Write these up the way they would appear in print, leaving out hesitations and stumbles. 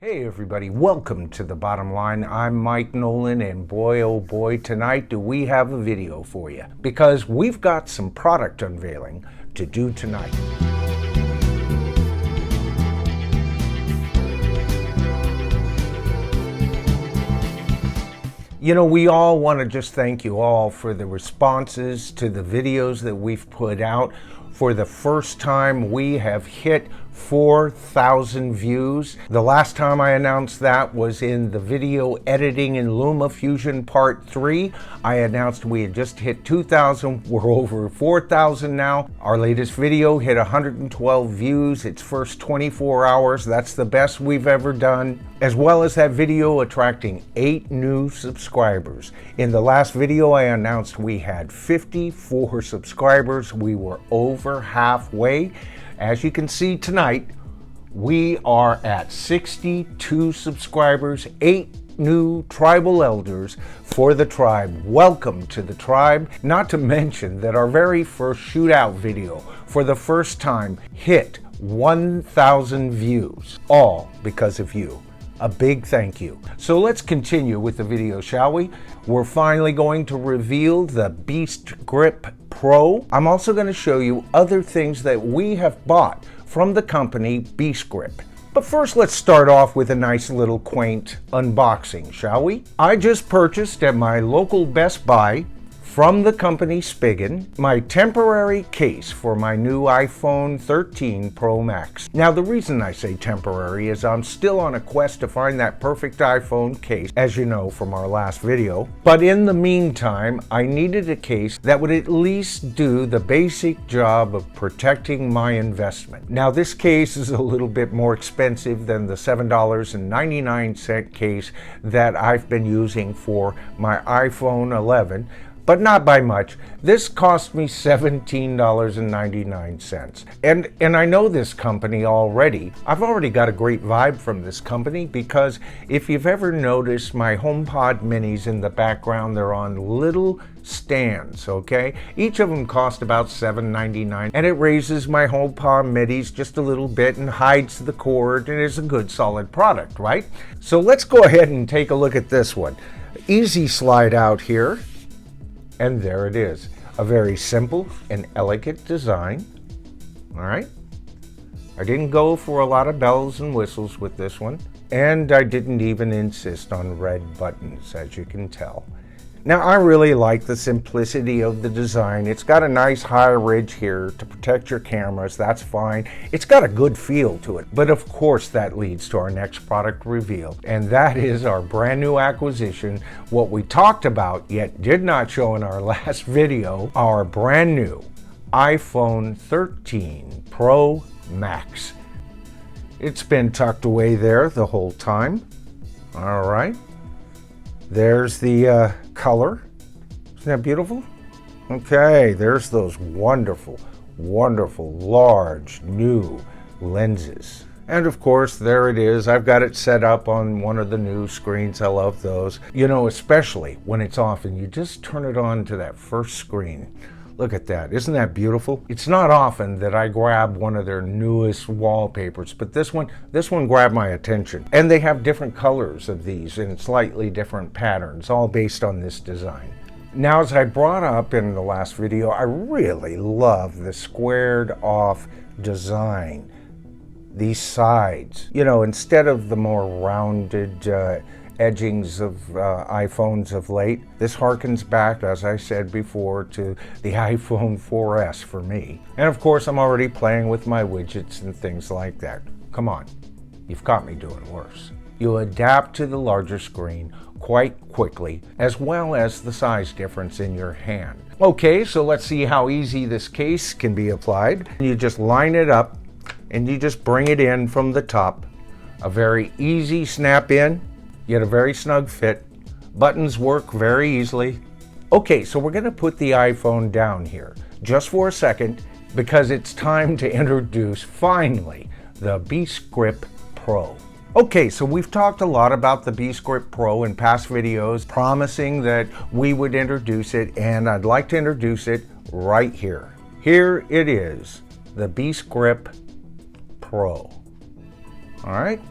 Hey everybody, welcome to The Bottom Line. I'm Mike Noland, and boy oh boy, tonight do we have a video for you, because we've got some product unveiling to do tonight. You know, we all want to just thank you all for the responses to the videos that we've put out. For the first time, we have hit 4,000 views. The last time I announced that was in the video editing in LumaFusion Part 3. I announced we had just hit 2,000. We're over 4,000 now. Our latest video hit 112 views its first 24 hours. That's the best we've ever done. As well as that video attracting 8 new subscribers. In the last video, I announced we had 54 subscribers. We were over halfway. As you can see tonight, we are at 62 subscribers, 8 new tribal elders for the tribe. Welcome to the tribe. Not to mention that our very first shootout video for the first time hit 1,000 views, all because of you. A big thank you. So let's continue with the video, shall we? We're finally going to reveal the BeastGrip Pro. I'm also going to show you other things that we have bought from the company BeastGrip. But first, let's start off with a nice little quaint unboxing, shall we? I just purchased at my local Best Buy from the company Spigen my temporary case for my new iPhone 13 Pro Max. Now, the reason I say temporary is I'm still on a quest to find that perfect iPhone case, as you know from our last video. But in the meantime, I needed a case that would at least do the basic job of protecting my investment. Now, this case is a little bit more expensive than the $7.99 case that I've been using for my iPhone 11. But not by much. This cost me $17.99. And I know this company already. I've already got a great vibe from this company, because if you've ever noticed my HomePod minis in the background, they're on little stands, okay? Each of them cost about $7.99, and it raises my HomePod minis just a little bit and hides the cord, and is a good solid product, right? So let's go ahead and take a look at this one. Easy slide out here. And there it is, a very simple and elegant design. All right. I didn't go for a lot of bells and whistles with this one, and I didn't even insist on red buttons, as you can tell. Now, I really like the simplicity of the design. It's got a nice high ridge here to protect your cameras. That's fine. It's got a good feel to it. But of course, that leads to our next product reveal, and that is our brand new acquisition, what we talked about yet did not show in our last video, our brand new iPhone 13 Pro Max. It's been tucked away there the whole time. All right. There's the color. Isn't that beautiful? Okay, there's those wonderful, wonderful, large, new lenses. And of course, there it is. I've got it set up on one of the new screens. I love those. You know, especially when it's off and you just turn it on to that first screen. Look at that. Isn't that beautiful? It's not often that I grab one of their newest wallpapers, but this one grabbed my attention. And they have different colors of these in slightly different patterns, all based on this design. Now, as I brought up in the last video, I really love the squared off design. These sides, you know, instead of the more rounded edgings of iPhones of late. This harkens back, as I said before, to the iPhone 4S for me. And of course, I'm already playing with my widgets and things like that. Come on, you've caught me doing worse. You adapt to the larger screen quite quickly, as well as the size difference in your hand. Okay, so let's see how easy this case can be applied. You just line it up and you just bring it in from the top. A very easy snap in. Get a very snug fit. Buttons work very easily. Okay, so we're going to put the iPhone down here just for a second, because it's time to introduce, finally, the BeastGrip Pro. Okay, so we've talked a lot about the BeastGrip Pro in past videos, promising that we would introduce it, and I'd like to introduce it right here. Here it is, the BeastGrip Pro. All right.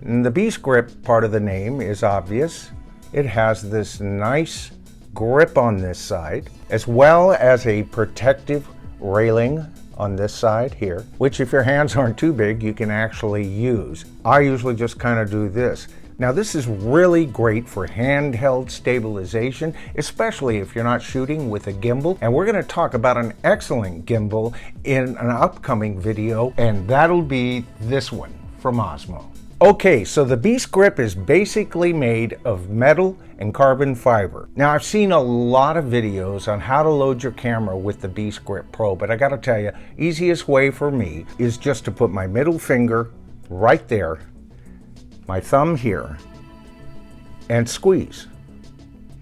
And the BeastGrip part of the name is obvious. It has this nice grip on this side, as well as a protective railing on this side here, which if your hands aren't too big, you can actually use. I usually just kind of do this. Now this is really great for handheld stabilization, especially if you're not shooting with a gimbal. And we're going to talk about an excellent gimbal in an upcoming video, and that'll be this one from Osmo. Okay, so the BeastGrip is basically made of metal and carbon fiber. Now I've seen a lot of videos on how to load your camera with the BeastGrip Pro, but I gotta tell you, easiest way for me is just to put my middle finger right there, my thumb here, and squeeze.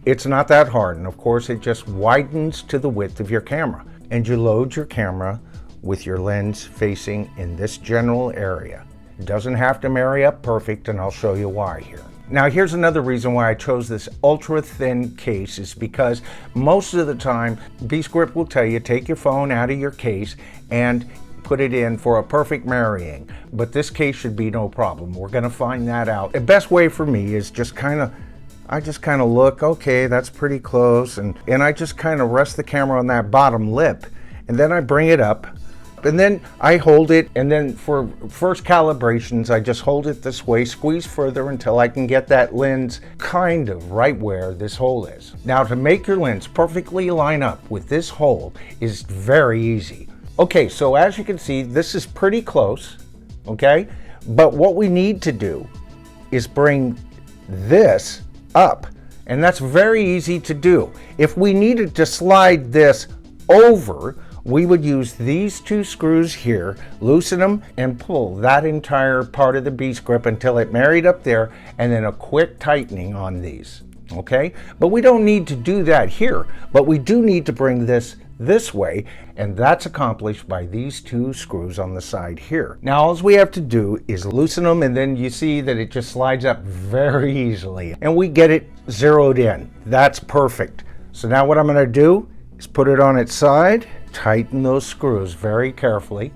It's not that hard, and of course it just widens to the width of your camera. And you load your camera with your lens facing in this general area. It doesn't have to marry up perfect, and I'll show you why here. Now here's another reason why I chose this ultra thin case, is because most of the time BeastGrip will tell you take your phone out of your case and put it in for a perfect marrying, but this case should be no problem. We're going to find that out. The best way for me is just I just kind of look, okay, that's pretty close, and I just kind of rest the camera on that bottom lip, and then I bring it up, and then I hold it, and then for first calibrations, I just hold it this way, squeeze further until I can get that lens kind of right where this hole is. Now to make your lens perfectly line up with this hole is very easy. Okay, so as you can see, this is pretty close, okay? But what we need to do is bring this up, and that's very easy to do. If we needed to slide this over, we would use these two screws here, loosen them, and pull that entire part of the BeastGrip until it married up there, and then a quick tightening on these, okay? But we don't need to do that here, but we do need to bring this way, and that's accomplished by these two screws on the side here. Now all we have to do is loosen them, and then you see that it just slides up very easily, and we get it zeroed in. That's perfect. So now what I'm going to do is put it on its side, tighten those screws very carefully.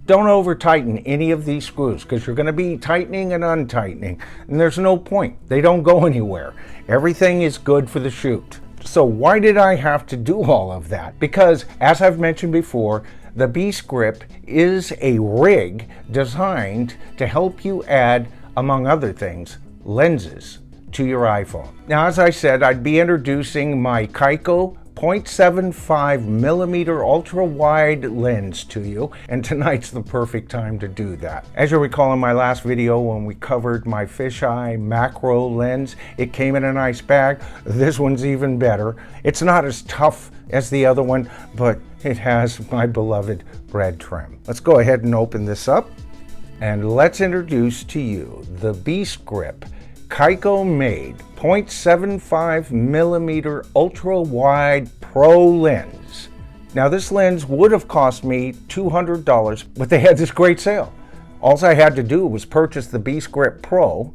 Don't over tighten any of these screws, because you're going to be tightening and untightening, and there's no point. They don't go anywhere. Everything is good for the shoot. So why did I have to do all of that? Because as I've mentioned before, the BeastGrip is a rig designed to help you add, among other things, lenses to your iPhone. Now, as I said, I'd be introducing my Kaiko 0.75 millimeter ultra wide lens to you, and tonight's the perfect time to do that. As you recall in my last video when we covered my fisheye macro lens, it came in a nice bag. This one's even better. It's not as tough as the other one, but it has my beloved red trim. Let's go ahead and open this up, and let's introduce to you the BeastGrip Kaiko made 0.75 millimeter ultra wide pro lens. Now this lens would have cost me $200, but they had this great sale. All I had to do was purchase the BeastGrip Pro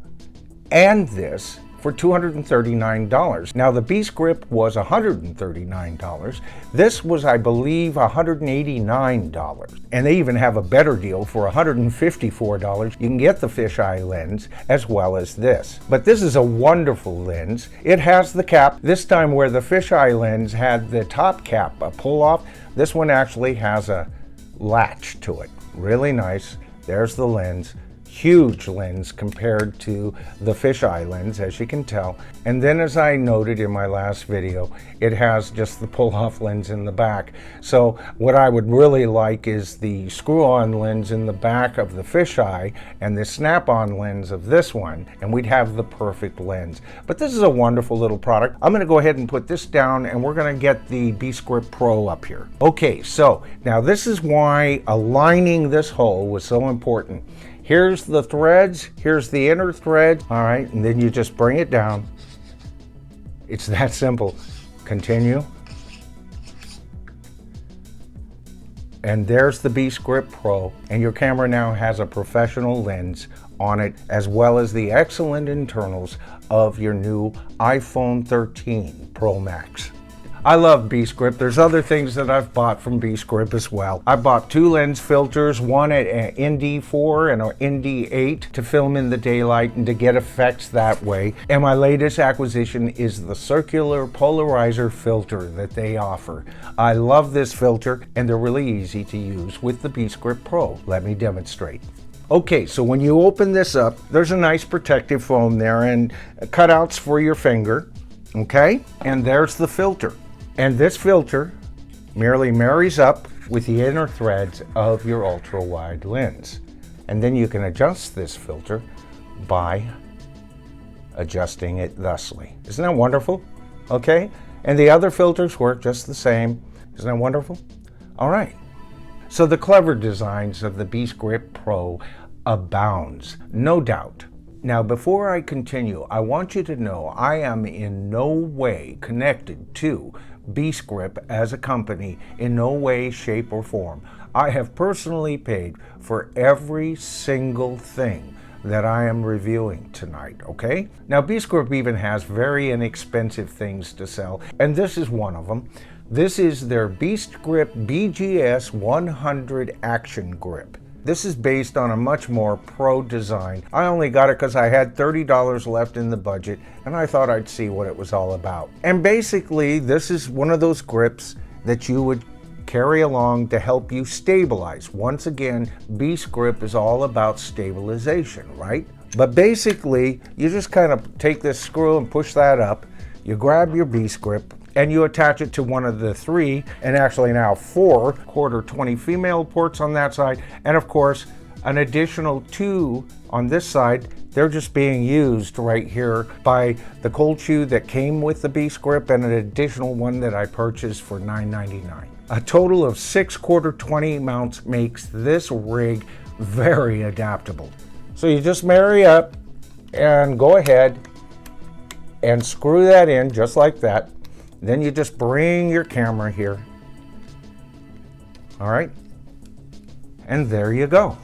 and this for $239. Now the BeastGrip was $139. This was, I believe, $189. And they even have a better deal for $154. You can get the fisheye lens as well as this. But this is a wonderful lens. It has the cap. This time where the fisheye lens had the top cap, a pull off, this one actually has a latch to it. Really nice. There's the lens. Huge lens compared to the fisheye lens, as you can tell. And then, as I noted in my last video, it has just the pull-off lens in the back. So what I would really like is the screw-on lens in the back of the fisheye and the snap-on lens of this one, and we'd have the perfect lens. But this is a wonderful little product. I'm going to go ahead and put this down, and we're going to get the BeastGrip Pro up here. Okay, so now this is why aligning this hole was so important. Here's the threads, here's the inner thread, all right, and then you just bring it down. It's that simple. Continue. And there's the BeastGrip Pro, and your camera now has a professional lens on it, as well as the excellent internals of your new iPhone 13 Pro Max. I love BeastGrip. There's other things that I've bought from BeastGrip as well. I bought 2 lens filters, one at ND4 and an ND8 to film in the daylight and to get effects that way. And my latest acquisition is the circular polarizer filter that they offer. I love this filter and they're really easy to use with the BeastGrip Pro. Let me demonstrate. Okay, so when you open this up, there's a nice protective foam there and cutouts for your finger, okay? And there's the filter. And this filter merely marries up with the inner threads of your ultra-wide lens. And then you can adjust this filter by adjusting it thusly. Isn't that wonderful? Okay, and the other filters work just the same. Isn't that wonderful? All right. So the clever designs of the BeastGrip Pro abounds, no doubt. Now, before I continue, I want you to know I am in no way connected to BeastGrip as a company, in no way, shape, or form. I have personally paid for every single thing that I am reviewing tonight, okay? Now, BeastGrip even has very inexpensive things to sell, and this is one of them. This is their BeastGrip BGS 100 Action Grip. This is based on a much more pro design. I only got it because I had $30 left in the budget and I thought I'd see what it was all about. And basically, this is one of those grips that you would carry along to help you stabilize. Once again, BeastGrip is all about stabilization, right? But basically, you just kind of take this screw and push that up. You grab your BeastGrip and you attach it to one of the 3, and actually now 4, quarter 20 female ports on that side, and of course an additional 2 on this side. They're just being used right here by the cold shoe that came with the BeastGrip and an additional one that I purchased for $9.99. A total of 6 quarter 20 mounts makes this rig very adaptable. So you just marry up and go ahead and screw that in just like that. Then you just bring your camera here. All right. And there you go.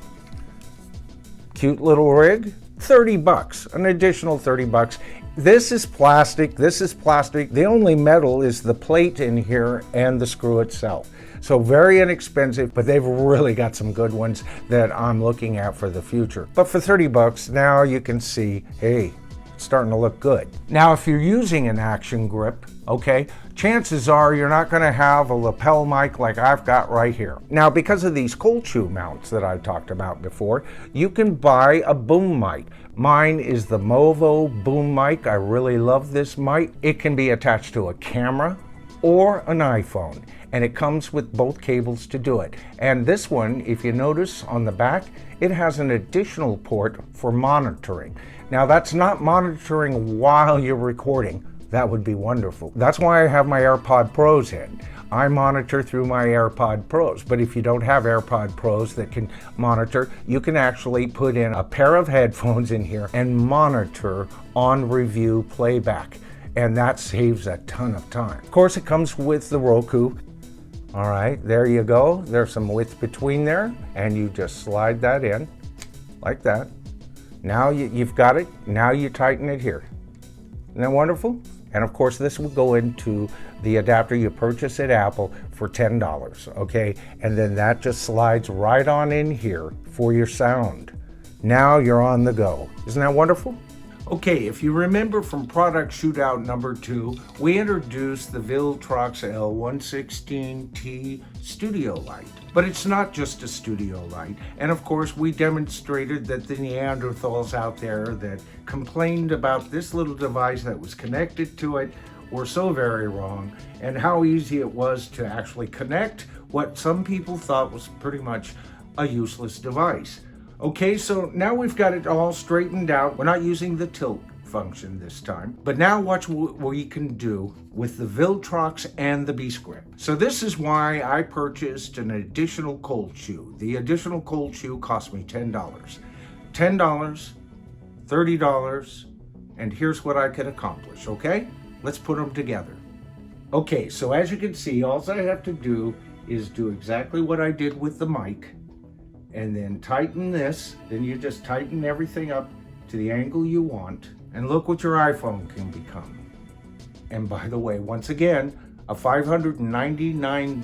Cute little rig. 30 bucks, an additional 30 bucks. This is plastic. This is plastic. The only metal is the plate in here and the screw itself. So very inexpensive, but they've really got some good ones that I'm looking at for the future. But for 30 bucks, now you can see, hey, it's starting to look good. Now, if you're using an action grip, okay, chances are you're not going to have a lapel mic like I've got right here. Now, because of these cold shoe mounts that I've talked about before, you can buy a boom mic. Mine is the Movo boom mic. I really love this mic. It can be attached to a camera or an iPhone, and it comes with both cables to do it. And this one, if you notice on the back, it has an additional port for monitoring. Now, that's not monitoring while you're recording. That would be wonderful. That's why I have my AirPod Pros in. I monitor through my AirPod Pros, but if you don't have AirPod Pros that can monitor, you can actually put in a pair of headphones in here and monitor on review playback, and that saves a ton of time. Of course, it comes with the Roku. All right, there you go. There's some width between there, and you just slide that in like that. Now you've got it. Now you tighten it here. Isn't that wonderful? And of course, this will go into the adapter you purchase at Apple for $10, okay? And then that just slides right on in here for your sound. Now you're on the go. Isn't that wonderful? Okay, if you remember from product shootout number 2, we introduced the Viltrox L116T studio light. But it's not just a studio light. And of course, we demonstrated that the Neanderthals out there that complained about this little device that was connected to it were so very wrong, and how easy it was to actually connect what some people thought was pretty much a useless device. Okay, so now we've got it all straightened out. We're not using the tilt function this time, but now watch what we can do with the Viltrox and the BeastGrip. So this is why I purchased an additional cold shoe. The additional cold shoe cost me $10. $10, $30, and here's what I can accomplish, okay? Let's put them together. Okay, so as you can see, all I have to do is do exactly what I did with the mic, and then tighten this. Then you just tighten everything up to the angle you want, and look what your iPhone can become. And by the way, once again, A $599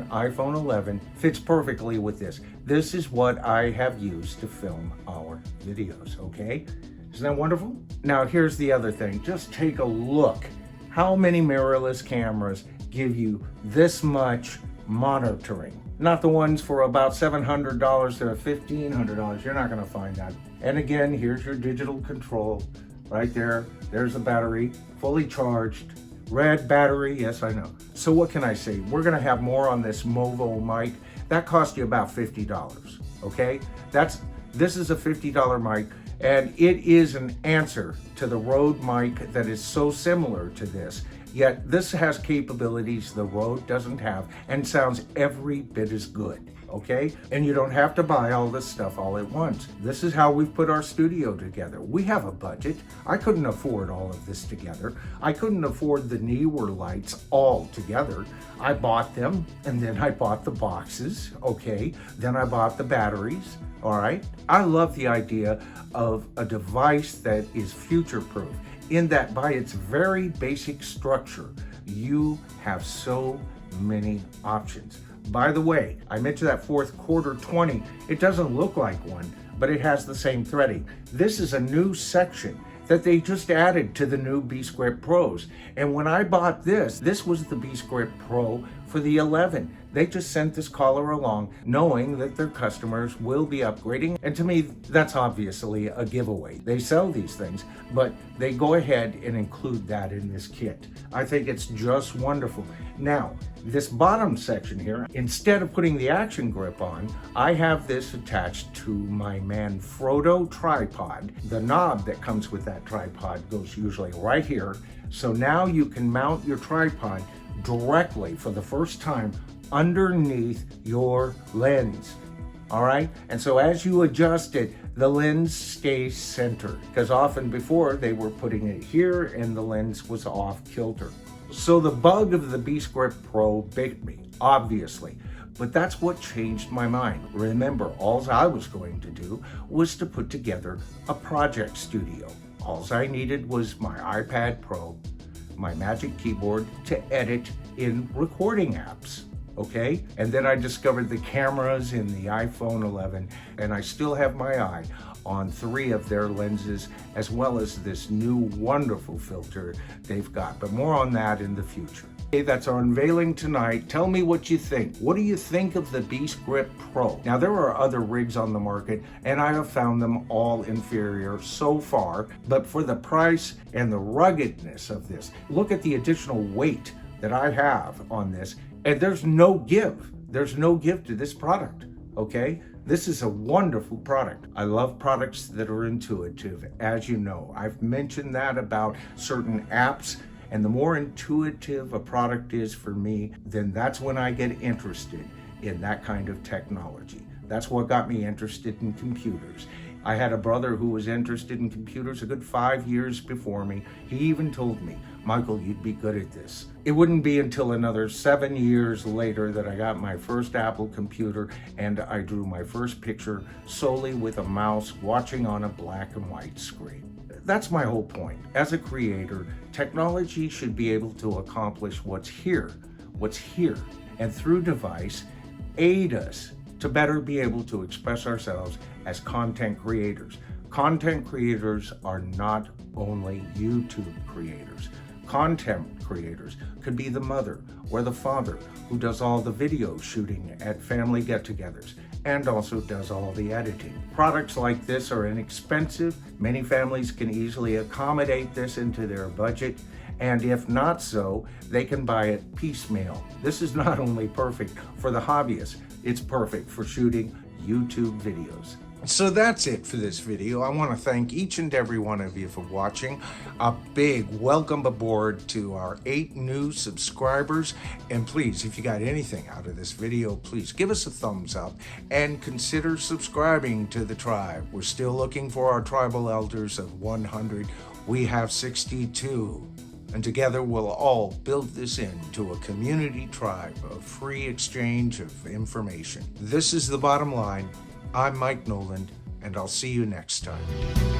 iPhone 11 fits perfectly with this. This is what I have used to film our videos, okay? Isn't that wonderful? Now here's the other thing. Just take a look. How many mirrorless cameras give you this much monitoring? Not the ones for about $700 to $1,500. You're not gonna find that. And again, here's your digital control right there. There's the battery, fully charged. Red battery, yes, I know. So what can I say? We're gonna have more on this Movo mic. That cost you about $50, okay? This is a $50 mic, and it is an answer to the Rode mic that is so similar to this. Yet this has capabilities the Rode doesn't have and sounds every bit as good. Okay? And you don't have to buy all this stuff all at once. This is how we've put our studio together. We have a budget. I couldn't afford all of this together. I couldn't afford the Neewer lights all together. I bought them, and then I bought the boxes, okay? Then I bought the batteries, all right? I love the idea of a device that is future-proof, in that by its very basic structure, you have so many options. By the way, I mentioned that fourth quarter 20. It doesn't look like one, but it has the same threading. This is a new section that they just added to the new BeastGrip Pros. And when I bought this was the BeastGrip Pro for the 11. They just sent this collar along knowing that their customers will be upgrading. And to me, that's obviously a giveaway. They sell these things, but they go ahead and include that in this kit. I think it's just wonderful. Now, this bottom section here, instead of putting the action grip on, I have this attached to my Manfrotto tripod. The knob that comes with that tripod goes usually right here. So now you can mount your tripod directly for the first time underneath your lens. All right? And so as you adjust it, the lens stays centered, because often before they were putting it here and the lens was off kilter. So the bug of the BeastGrip Pro bit me, obviously, but that's what changed my mind. Remember, all I was going to do was to put together a project studio. All I needed was my iPad Pro, my Magic Keyboard to edit in recording apps. Okay? And then I discovered the cameras in the iPhone 11, and I still have my eye on 3 of their lenses, as well as this new wonderful filter they've got. But more on that in the future. Okay, that's our unveiling tonight. Tell me what you think. What do you think of the BeastGrip Pro? Now, there are other rigs on the market, and I have found them all inferior so far, but for the price and the ruggedness of this, look at the additional weight that I have on this, and there's no give. There's no give to this product, okay? This is a wonderful product. I love products that are intuitive, as you know. I've mentioned that about certain apps, and the more intuitive a product is for me, then that's when I get interested in that kind of technology. That's what got me interested in computers. I had a brother who was interested in computers a good 5 years before me. He even told me, Michael, you'd be good at this. It wouldn't be until another 7 years later that I got my first Apple computer and I drew my first picture solely with a mouse watching on a black and white screen. That's my whole point. As a creator, technology should be able to accomplish what's here, and through device, aid us to better be able to express ourselves as content creators. Content creators are not only YouTube creators. Content creators could be the mother or the father who does all the video shooting at family get-togethers and also does all the editing. Products like this are inexpensive. Many families can easily accommodate this into their budget, and if not so, they can buy it piecemeal. This is not only perfect for the hobbyist, it's perfect for shooting YouTube videos. So that's it for this video. I want to thank each and every one of you for watching. A big welcome aboard to our 8 new subscribers. And please, if you got anything out of this video, please give us a thumbs up and consider subscribing to the tribe. We're still looking for our tribal elders of 100. We have 62. And together we'll all build this into a community tribe of free exchange of information. This is the bottom line. I'm Mike Noland, and I'll see you next time.